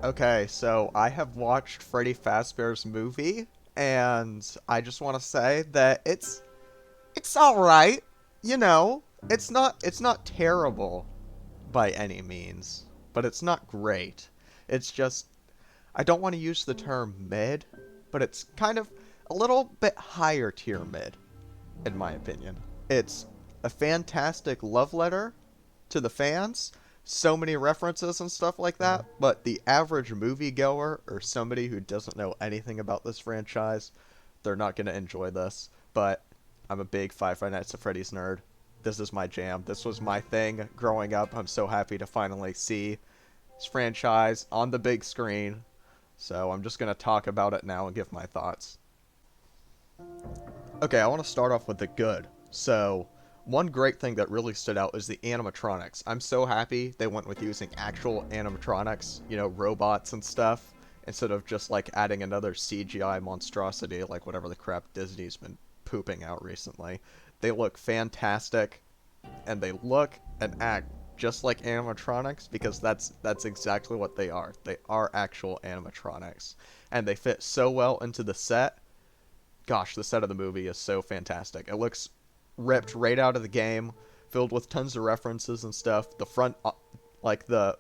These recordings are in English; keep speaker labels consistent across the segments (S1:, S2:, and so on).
S1: Okay, so I have watched Freddy Fazbear's movie, and I just want to say that it's all right. You know, it's not terrible by any means, but it's not great. It's just I don't want to use the term mid, but it's kind of a little bit higher tier mid, in my opinion. It's a fantastic love letter to the fans, so many references and stuff like that, but the average moviegoer or somebody who doesn't know anything about this franchise, they're not going to enjoy this. But I'm a big Five Nights at Freddy's nerd. This is my jam. This was my thing growing up. I'm so happy to finally see this franchise on the big screen. So I'm just going to talk about it now and give my thoughts. Okay, I want to start off with the good. So, one great thing that really stood out is the animatronics. I'm so happy they went with using actual animatronics, robots and stuff, instead of just like adding another CGI monstrosity like whatever the crap Disney's been pooping out recently. They look fantastic, and they look and act just like animatronics because that's exactly what they are. They are actual animatronics, and they fit so well into the set. Gosh, the set of the movie is so fantastic. It looks ripped right out of the game, filled with tons of references and stuff. The front, like the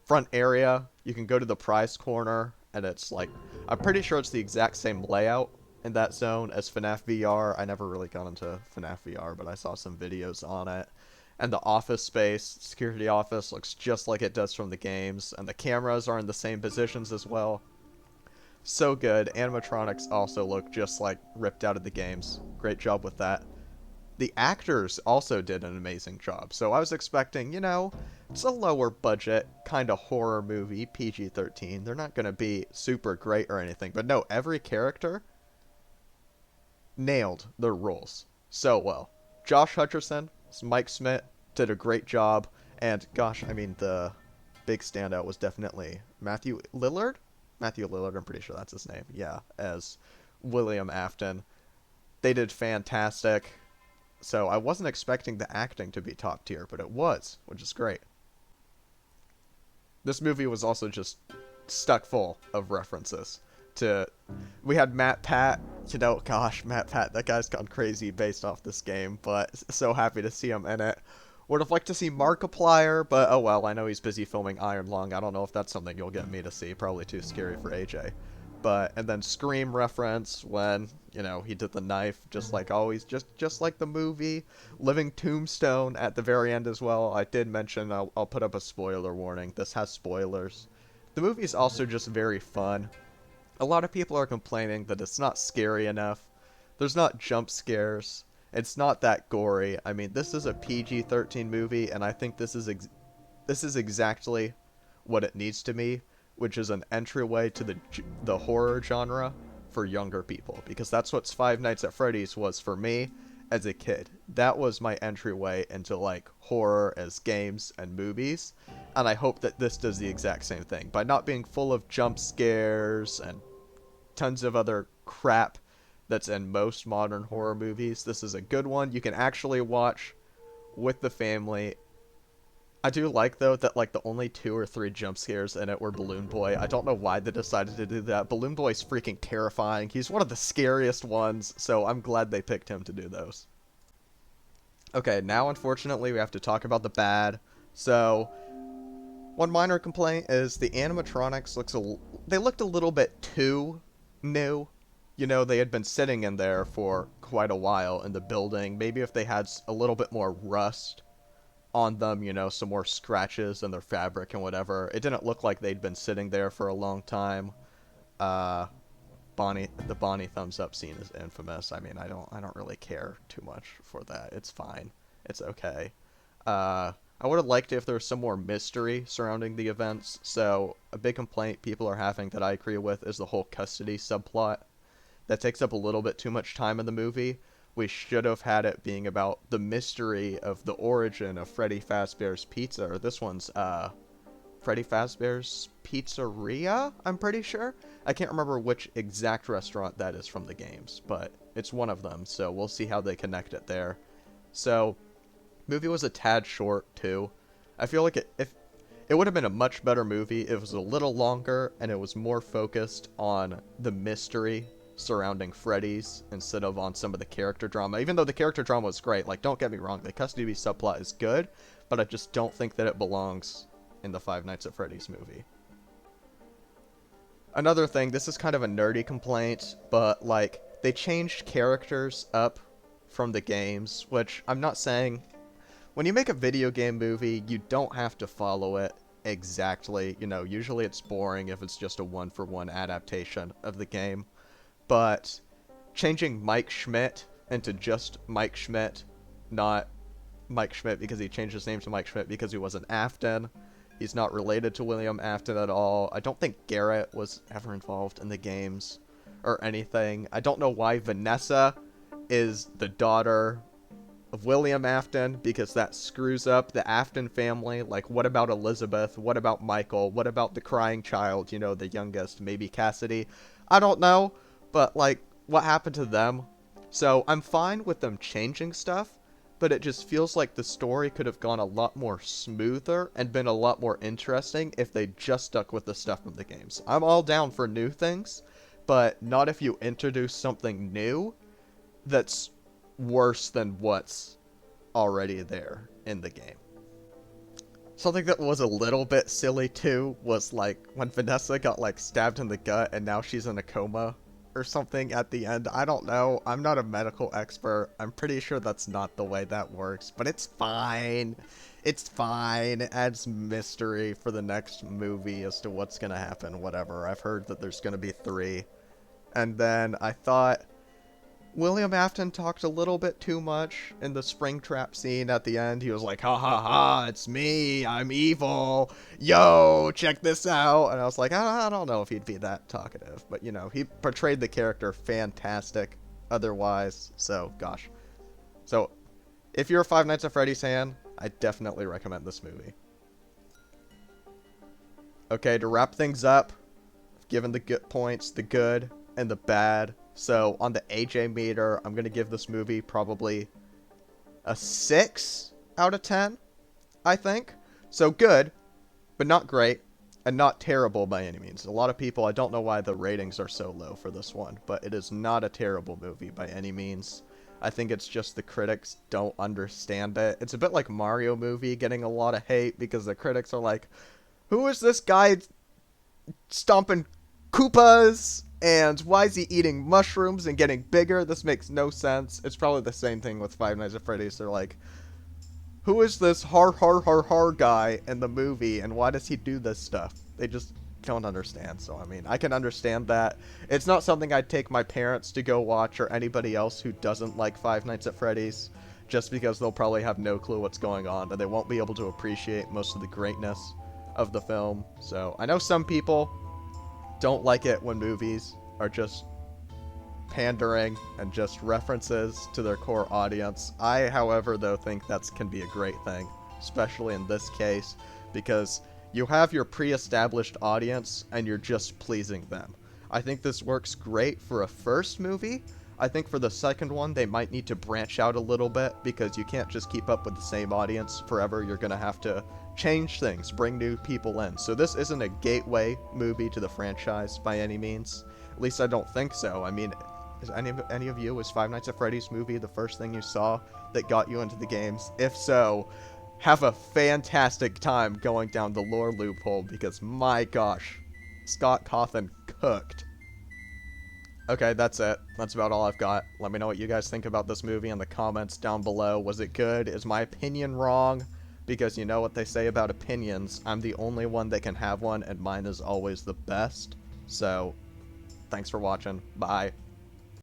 S1: front area, you can go to the prize corner, and it's like, I'm pretty sure it's the exact same layout in that zone as FNAF VR. I never really got into FNAF VR, but I saw some videos on it. And the office space, security office, looks just like it does from the games, and the cameras are in the same positions as well. So good. Animatronics also look just like ripped out of the games. Great job with that. The actors also did an amazing job. So I was expecting, it's a lower budget kind of horror movie, PG-13. They're not going to be super great or anything. But no, every character nailed their roles so well. Josh Hutcherson, Mike Smith did a great job. And gosh, I mean, the big standout was definitely Matthew Lillard. Matthew Lillard, I'm pretty sure that's his name. Yeah, as William Afton. They did fantastic. So I wasn't expecting the acting to be top tier, but it was, which is great. This movie was also just stuck full of references to we had Matt Pat, gosh, Matt Pat, that guy's gone crazy based off this game, but so happy to see him in it. Would have liked to see Markiplier, but oh well, I know he's busy filming Iron Lung. I don't know if that's something you'll get me to see. Probably too scary for AJ. But and then Scream reference when, he did the knife just like always, just like the movie. Living Tombstone at the very end as well. I did mention I'll put up a spoiler warning. This has spoilers. The movie is also just very fun. A lot of people are complaining that it's not scary enough. There's not jump scares. It's not that gory. I mean, this is a PG-13 movie, and I think this is exactly what it needs to be, which is an entryway to the horror genre for younger people, because that's what Five Nights at Freddy's was for me as a kid. That was my entryway into like horror as games and movies, and I hope that this does the exact same thing by not being full of jump scares and tons of other crap that's in most modern horror movies. This is a good one you can actually watch with the family. I do like, though, that like the only 2 or 3 jump scares in it were Balloon Boy. I don't know why they decided to do that. Balloon Boy's freaking terrifying. He's one of the scariest ones, so I'm glad they picked him to do those. Okay, now unfortunately we have to talk about the bad. So, one minor complaint is the animatronics they looked a little bit too new. They had been sitting in there for quite a while in the building. Maybe if they had a little bit more rust on them, some more scratches in their fabric and whatever. It didn't look like they'd been sitting there for a long time. Uh, the Bonnie thumbs up scene is infamous. I mean, I don't really care too much for that. It's fine. It's okay. I would have liked it if there was some more mystery surrounding the events. So a big complaint people are having that I agree with is the whole custody subplot. That takes up a little bit too much time in the movie. We should have had it being about the mystery of the origin of Freddy Fazbear's Pizza. Or this one's Freddy Fazbear's Pizzeria, I'm pretty sure. I can't remember which exact restaurant that is from the games, but it's one of them, so we'll see how they connect it there. So, movie was a tad short, too. I feel like It would have been a much better movie if it was a little longer and it was more focused on the mystery surrounding Freddy's instead of on some of the character drama. Even though the character drama was great, like, don't get me wrong, the custody subplot is good, but I just don't think that it belongs in the Five Nights at Freddy's movie. Another thing, this is kind of a nerdy complaint, but, like, they changed characters up from the games, which I'm not saying... When you make a video game movie, you don't have to follow it exactly. You know, usually it's boring if it's just a one-for-one adaptation of the game. But changing Mike Schmidt into just Mike Schmidt, not Mike Schmidt because he changed his name to Mike Schmidt because he wasn't Afton. He's not related to William Afton at all. I don't think Garrett was ever involved in the games or anything. I don't know why Vanessa is the daughter of William Afton, because that screws up the Afton family. Like, what about Elizabeth? What about Michael? What about the crying child, you know, the youngest, maybe Cassidy? I don't know, but, like, what happened to them? So, I'm fine with them changing stuff, but it just feels like the story could have gone a lot more smoother and been a lot more interesting if they just stuck with the stuff from the games. I'm all down for new things, but not if you introduce something new that's worse than what's already there in the game. Something that was a little bit silly too was like when Vanessa got like stabbed in the gut and now she's in a coma or something at the end. I don't know. I'm not a medical expert. I'm pretty sure that's not the way that works, but it's fine. It's fine. It adds mystery for the next movie as to what's gonna happen, whatever. I've heard that there's gonna be 3. And then I thought William Afton talked a little bit too much in the Springtrap scene at the end. He was like, ha ha ha, it's me, I'm evil, yo, check this out. And I was like, I don't know if he'd be that talkative. But, you know, he portrayed the character fantastic otherwise, so, gosh. So, if you're a Five Nights at Freddy's fan, I definitely recommend this movie. Okay, to wrap things up, I've given the good points, the good and the bad. So, on the AJ meter, I'm going to give this movie probably a 6 out of 10, I think. So, good, but not great, and not terrible by any means. A lot of people, I don't know why the ratings are so low for this one, but it is not a terrible movie by any means. I think it's just the critics don't understand it. It's a bit like Mario movie getting a lot of hate because the critics are like, who is this guy stomping Koopas? And why is he eating mushrooms and getting bigger? This makes no sense. It's probably the same thing with Five Nights at Freddy's. They're like, who is this har guy in the movie, and why does he do this stuff? They just don't understand. So, I mean, I can understand that. It's not something I'd take my parents to go watch or anybody else who doesn't like Five Nights at Freddy's, just because they'll probably have no clue what's going on, and they won't be able to appreciate most of the greatness of the film. So, I know some people don't like it when movies are just pandering and just references to their core audience. I, however, though, think that can be a great thing, especially in this case, because you have your pre-established audience and you're just pleasing them. I think this works great for a first movie. I think for the second one, they might need to branch out a little bit because you can't just keep up with the same audience forever. You're going to have to change things, bring new people in. So this isn't a gateway movie to the franchise by any means. At least I don't think so. I mean, is any of you, was Five Nights at Freddy's movie the first thing you saw that got you into the games? If so, have a fantastic time going down the lore loophole because my gosh, Scott Cawthon cooked. Okay, that's it. That's about all I've got. Let me know what you guys think about this movie in the comments down below. Was it good? Is my opinion wrong? Because you know what they say about opinions. I'm the only one that can have one, and mine is always the best. So, thanks for watching. Bye.